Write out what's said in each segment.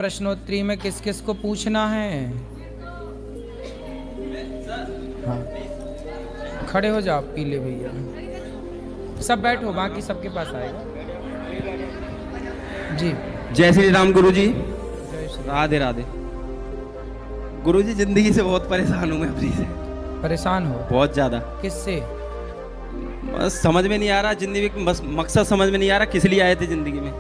प्रश्नोत्तरी में किस किस को पूछना है? हाँ, खड़े हो जाओ पीले भैया, सब बैठो, बाकी सबके पास आएगा जी। जय श्री राम गुरु जी। जय श्री। राधे राधे। गुरु जी, जिंदगी से बहुत परेशान हूँ मैं अपनी से। परेशान हो? बहुत ज्यादा। किससे? बस समझ में नहीं आ रहा जिंदगी में, बस मकसद समझ में नहीं आ रहा किस लिए आए थे जिंदगी में।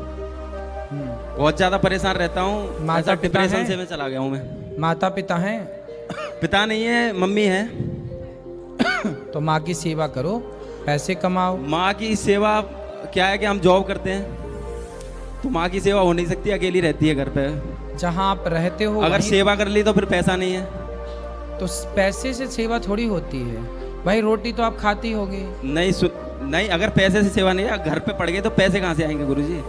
बहुत ज्यादा परेशान रहता हूँ। माता पिता डिप्रेशन हैं? से मैं चला गया हूँ मैं। माता पिता हैं? पिता नहीं है, मम्मी है। तो माँ की सेवा करो, पैसे कमाओ। माँ की सेवा क्या है कि हम जॉब करते हैं, तो माँ की सेवा हो नहीं सकती, अकेली रहती है घर पे। जहाँ आप रहते हो अगर वहीं सेवा कर ली तो फिर पैसा नहीं है। तो पैसे से सेवा थोड़ी होती है भाई। रोटी तो आप खाती होगी। नहीं, अगर पैसे से सेवा नहीं है, घर पे पड़ गए तो पैसे कहाँ से आएंगे गुरु जी?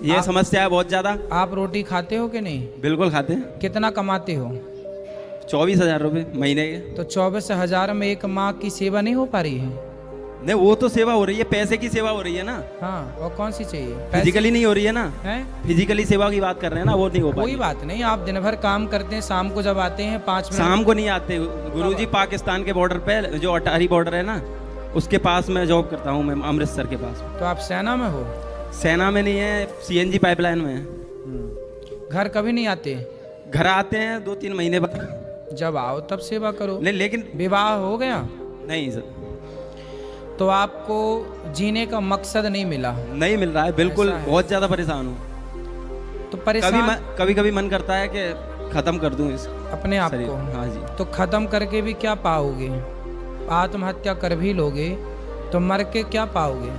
ये समस्या है बहुत ज्यादा। आप रोटी खाते हो कि नहीं? बिल्कुल खाते हैं। कितना कमाते हो? 24,000 रुपये महीने के। तो 24,000 में एक माँ की सेवा नहीं हो पा रही है? नहीं, वो तो सेवा हो रही है, पैसे की सेवा हो रही है ना। हाँ, और कौन सी चाहिए? फिजिकली नहीं हो रही है ना। है? फिजिकली सेवा की बात कर रहे हैं ना, वो नहीं हो पा कोई बात नहीं, आप दिन भर काम करते हैं, शाम को जब आते हैं 5 मिनट। शाम को नहीं आते गुरु जी। पाकिस्तान के बॉर्डर पे, जो अटारी बॉर्डर है ना, उसके पास मैं जॉब करता हूँ, मैं अमृतसर के पास। तो आप सेना में हो? सेना में नहीं है, सीएनजी पाइपलाइन में है। घर कभी नहीं आते? घर आते हैं 2-3 महीने बाद। जब आओ तब सेवा करो। नहीं, लेकिन विवाह हो गया? नहीं सर, तो आपको जीने का मकसद नहीं मिला? नहीं मिल रहा है बिल्कुल। ऐसा है। बहुत ज्यादा परेशान हूँ। तो परेशान कभी मन करता है कि खत्म कर दूं इस अपने आप शरीर। को। हाँ जी। तो खत्म करके भी क्या पाओगे? आत्महत्या कर भी लोगे तो मर के क्या पाओगे?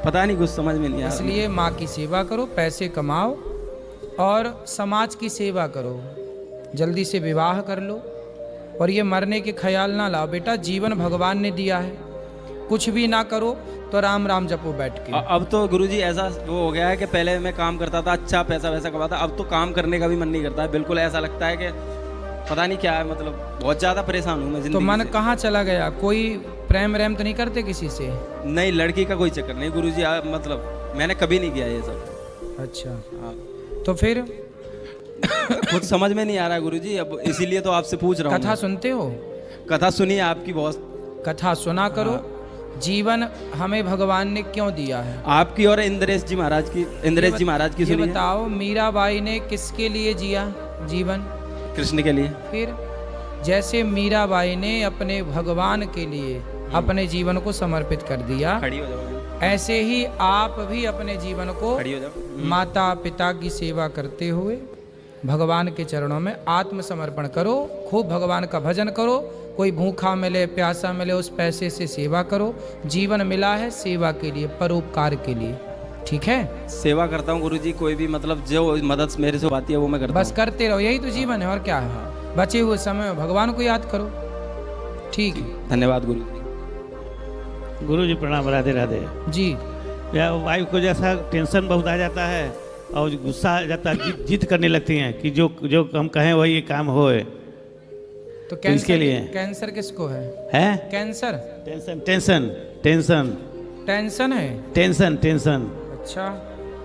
पता नहीं, कुछ समझ में नहीं आ रहा। इसलिए माँ की सेवा करो, पैसे कमाओ और समाज की सेवा करो। जल्दी से विवाह कर लो और ये मरने के ख्याल ना लाओ। बेटा, जीवन भगवान ने दिया है, कुछ भी ना करो तो राम राम जपो बैठ के। अब तो गुरुजी ऐसा वो हो गया है कि पहले मैं काम करता था, अच्छा पैसा वैसा कमाता, अब तो काम करने का भी मन नहीं करता है। बिल्कुल ऐसा लगता है कि पता नहीं क्या है, मतलब बहुत ज़्यादा परेशान हूँ मैं जिंदगी तो मन से। कहाँ चला गया? कोई प्रेम तो नहीं करते किसी से? नहीं, लड़की का कोई चक्कर नहीं गुरुजी। मतलब मैंने कभी नहीं किया ये सब। अच्छा, हाँ। तो फिर कुछ समझ में नहीं आ रहा है गुरुजी, अब इसीलिए तो आपसे पूछ रहा हूँ। कथा सुनते हो? कथा सुनिए आपकी बहुत। कथा सुना करो। जीवन हमें भगवान ने क्यों दिया है? आपकी और इंद्रेश जी महाराज की ये सुनिए। बताओ, मीराबाई ने किसके लिए जिया जीवन? कृष्ण के लिए। फिर जैसे मीराबाई ने अपने भगवान के लिए अपने जीवन को समर्पित कर दिया, खड़ी हो जाओ। ऐसे ही आप भी अपने जीवन को खड़ी हो जाओ। माता पिता की सेवा करते हुए भगवान के चरणों में आत्मसमर्पण करो। खूब भगवान का भजन करो। कोई भूखा मिले प्यासा मिले, उस पैसे से सेवा करो। जीवन मिला है सेवा के लिए, परोपकार के लिए। ठीक है? सेवा करता हूँ गुरुजी, कोई भी मतलब जो मदद मेरे से आती है वो मैं करता हूँ। बस करते रहो, यही तो जीवन है और क्या है। बचे हुए समय में भगवान को याद करो। ठीक है, धन्यवाद गुरुजी। गुरु जी प्रणाम। राधे राधे जी। या वाइफ को जैसा टेंशन बहुत आ जाता है और गुस्सा आ जाता है, जिद करने लगती हैं कि जो हम कहें वही काम होए। तो इसके लिए कैंसर किसको है? Cancer? Tension tension tension tension है? टेंशन। अच्छा,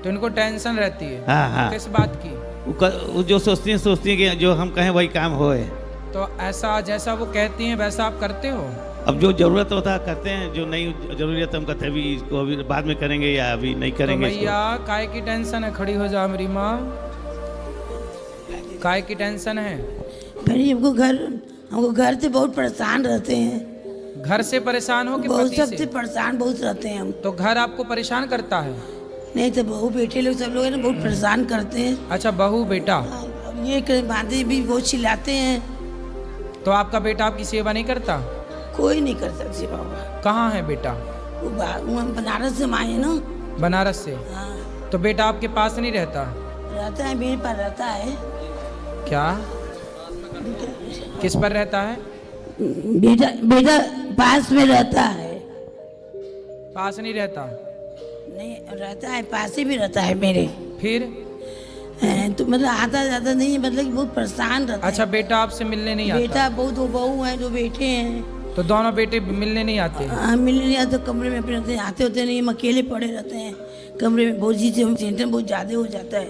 तो इनको टेंशन रहती है? हाँ। किस बात की? वो जो सोचती हैं कि जो हम कहें वही काम होए। तो ऐसा जैसा वो कहती हैं वैसा आप करते हो? अब जो जरूरत होता है करते हैं, जो नहीं जरूरत हम कहते हैं अभी इसको अभी बाद में करेंगे या अभी नहीं तो करेंगे। भैया काय की टेंशन है? खड़ी हो जाओ मेरी माँ। काय की टेंशन है? भाई हमको घर से बहुत परेशान रहते हैं। घर से परेशान हो कि बहुत पति सबसे से? परेशान बहुत रहते हैं हम। तो घर आपको परेशान करता है? नहीं तो बहू बेटे लोग सब लोग है ना, बहुत परेशान करते हैं। अच्छा, बहू बेटा। अब ये बातें भी बहुत चिल्लाते हैं। तो आपका बेटा आपकी सेवा नहीं करता? कोई नहीं कर सकते बाबा। कहाँ है बेटा? वो हम बनारस से आए हैं ना। बनारस से? हाँ, तो बेटा आपके पास नहीं रहता? रहता है, मेरे पास रहता है। क्या? किस पर रहता है? बेटा पास में रहता है। पास नहीं रहता? नहीं रहता है, पास ही भी रहता है मेरे। फिर? तो मतलब आता जाता नहीं है, मतलब कि बहुत परेशान रहता अच्छा, है। बेटा आपसे मिलने नहीं आता? बेटा बहुत, वो बहू है, जो बेटे हैं। तो दोनों बेटे मिलने नहीं आते? हाँ, मिलने नहीं आते, कमरे में अपने रहते हैं, आते होते नहीं, हम अकेले पड़े रहते हैं कमरे में। बहुत चीज़ें टेंशन बहुत ज़्यादा हो जाता है।